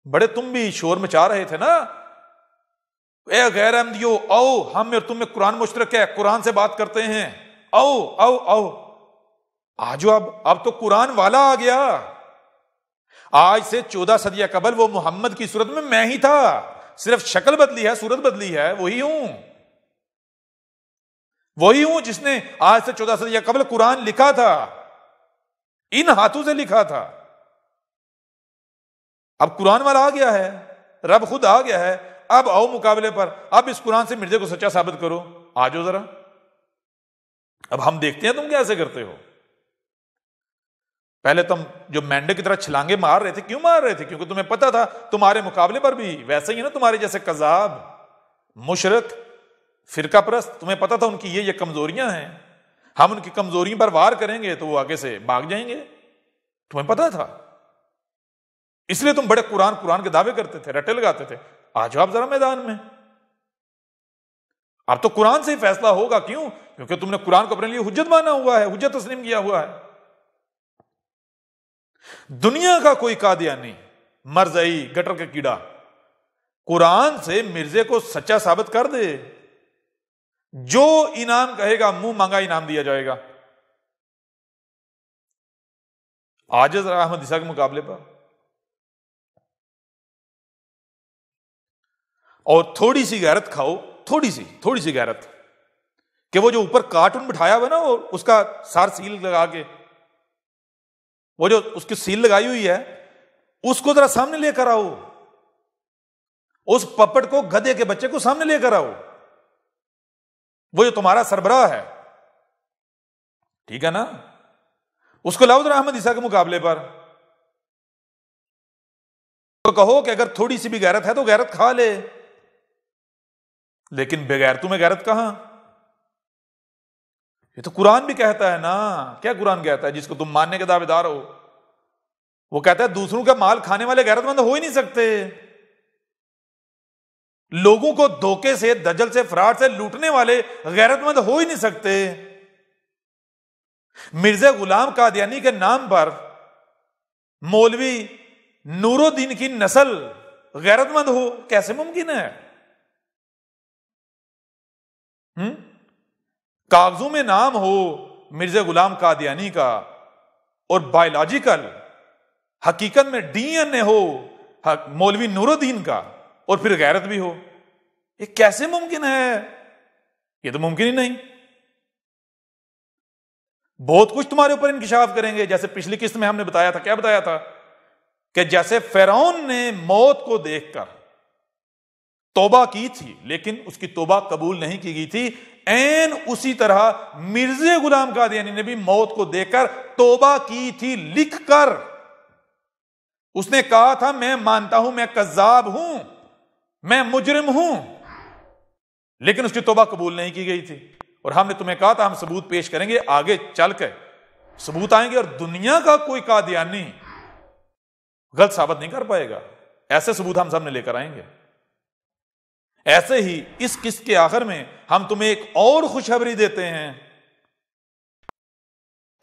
بڑے تم بھی شور مچا رہے تھے نا، اے غیر احمدیو آؤ، ہم اور تم میں قرآن مشترک ہے، قرآن سے بات کرتے ہیں، آؤ آؤ آؤ آجو، اب تو قرآن والا آ گیا۔ آج سے 14 صدیہ قبل وہ محمد کی صورت میں ہی تھا، صرف شکل بدلی ہے، صورت بدلی ہے، وہی ہوں جس نے آج سے 14 صدیہ قبل قرآن لکھا تھا، ان ہاتھوں سے لکھا تھا۔ اب قرآن والا آ گیا ہے، رب خود آ گیا ہے، اب آؤ مقابلے پر، اب اس قرآن سے مرزے کو سچا ثابت کرو، آ جاؤ ذرا، اب ہم دیکھتے ہیں تم کیسے کرتے ہو۔ پہلے تم جو مینڈے کی طرح چھلانگے مار رہے تھے، کیوں مار رہے تھے؟ کیونکہ تمہیں پتا تھا تمہارے مقابلے پر بھی ویسے ہی ہے نا، تمہارے جیسے کذاب، مشرک، فرقہ پرست، تمہیں پتا تھا ان کی یہ کمزوریاں ہیں، ہم ان کی کمزوریوں پر وار کریں گے تو وہ آگے سے بھاگ جائیں گے، تمہیں پتا تھا، اس لیے تم بڑے قرآن کے دعوے کرتے تھے، رٹے لگاتے تھے۔ آ جاؤ آپ ذرا میدان میں، اب تو قرآن سے ہی فیصلہ ہوگا، کیوں؟ کیونکہ تم نے قرآن کو اپنے لیے حجت مانا ہوا ہے، حجت تسلیم کیا ہوا ہے۔ دنیا کا کوئی قادیانی، مرزائی، گٹر کا کیڑا قرآن سے مرزے کو سچا ثابت کر دے، جو انعام کہے گا منہ مانگا انعام دیا جائے گا۔ عاجز احمد عیسیٰ کے مقابلے پر، اور تھوڑی سی غیرت کھاؤ، تھوڑی سی غیرت، کہ وہ جو اوپر کارٹون بٹھایا ہوا نا، اور اس کا سار سیل لگا کے، وہ جو اس کی سیل لگائی ہوئی ہے، اس کو ذرا سامنے لے کر آؤ، اس پپٹ کو، گدھے کے بچے کو سامنے لے کر آؤ، وہ جو تمہارا سربراہ ہے، ٹھیک ہے نا، اس کو لاؤ ذرا احمد عیسیٰ کے مقابلے پر، تو کہو کہ اگر تھوڑی سی بھی غیرت ہے تو غیرت کھا لے، لیکن بغیرتوں میں غیرت کہاں؟ یہ تو قرآن بھی کہتا ہے نا، کیا قرآن کہتا ہے جس کو تم ماننے کے دعوے دار ہو؟ وہ کہتا ہے دوسروں کا مال کھانے والے غیرت مند ہو ہی نہیں سکتے، لوگوں کو دھوکے سے، دجل سے، فراڈ سے لوٹنے والے غیرت مند ہو ہی نہیں سکتے۔ مرزا غلام قادیانی کے نام پر مولوی نور الدین کی نسل غیرت مند ہو، کیسے ممکن ہے؟ کاغذوں میں نام ہو مرزا غلام قادیانی کا، اور بایولوجیکل حقیقت میں ڈی این اے ہو مولوی نور الدین کا، اور پھر غیرت بھی ہو، یہ کیسے ممکن ہے؟ یہ تو ممکن ہی نہیں۔ بہت کچھ تمہارے اوپر انکشاف کریں گے، جیسے پچھلی قسط میں ہم نے بتایا تھا، کیا بتایا تھا؟ کہ جیسے فرعون نے موت کو دیکھ کر توبہ کی تھی، لیکن اس کی توبہ قبول نہیں کی گئی تھی، عین اسی طرح مرزا غلام قادیانی نے بھی موت کو دیکھ کر توبہ کی تھی، لکھ کر۔ اس نے کہا تھا میں مانتا ہوں میں کذاب ہوں، میں مجرم ہوں، لیکن اس کی توبہ قبول نہیں کی گئی تھی، اور ہم نے تمہیں کہا تھا ہم ثبوت پیش کریں گے، آگے چل کے ثبوت آئیں گے، اور دنیا کا کوئی قادیانی غلط ثابت نہیں کر پائے گا، ایسے ثبوت ہم سامنے لے کر آئیں گے۔ ایسے ہی اس قسط کے آخر میں ہم تمہیں ایک اور خوشخبری دیتے ہیں،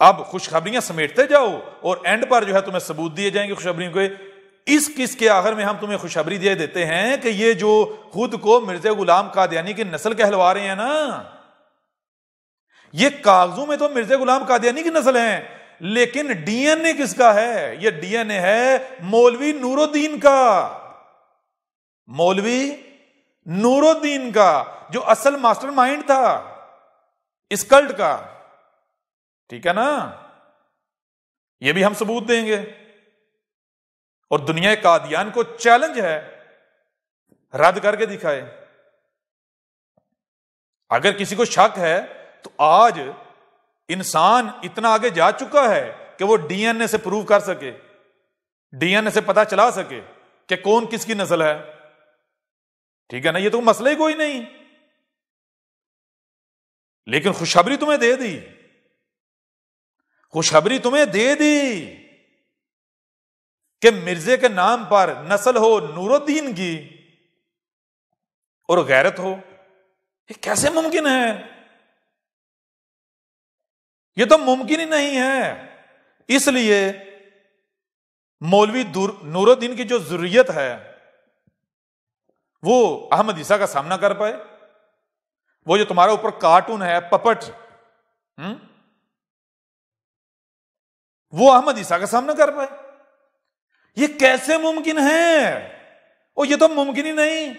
اب خوشخبریاں سمیٹتے جاؤ، اور اینڈ پر جو ہے تمہیں ثبوت دیے جائیں گے خوشخبریوں کے۔ اس قسط کے آخر میں ہم تمہیں خوشخبری دے دیتے ہیں کہ یہ جو خود کو مرزا غلام قادیانی کی نسل کہلوا رہے ہیں نا، یہ کاغذوں میں تو مرزا غلام قادیانی کی نسل ہیں، لیکن ڈی این اے کس کا ہے؟ یہ ڈی این اے ہے مولوی نور الدین کا، مولوی نور الدین کا، جو اصل ماسٹر مائنڈ تھا اس کلٹ کا، ٹھیک ہے نا؟ یہ بھی ہم ثبوت دیں گے، اور دنیا قادیان کو چیلنج ہے رد کر کے دکھائے۔ اگر کسی کو شک ہے تو آج انسان اتنا آگے جا چکا ہے کہ وہ ڈی این اے سے پروو کر سکے، ڈی این اے سے پتا چلا سکے کہ کون کس کی نسل ہے، ٹھیک ہے نا؟ یہ تو مسئلہ ہی کوئی نہیں، لیکن خوشخبری تمہیں دے دی، خوشخبری تمہیں دے دی کہ مرزے کے نام پر نسل ہو نور الدین کی اور غیرت ہو، یہ کیسے ممکن ہے؟ یہ تو ممکن ہی نہیں ہے۔ اس لیے مولوی نور الدین کی جو ذریت ہے وہ احمد عیسیٰ کا سامنا کر پائے؟ وہ جو تمہارے اوپر کارٹون ہے پپٹ، وہ احمد عیسیٰ کا سامنا کر پائے؟ یہ کیسے ممکن ہے؟ یہ تو ممکن ہی نہیں۔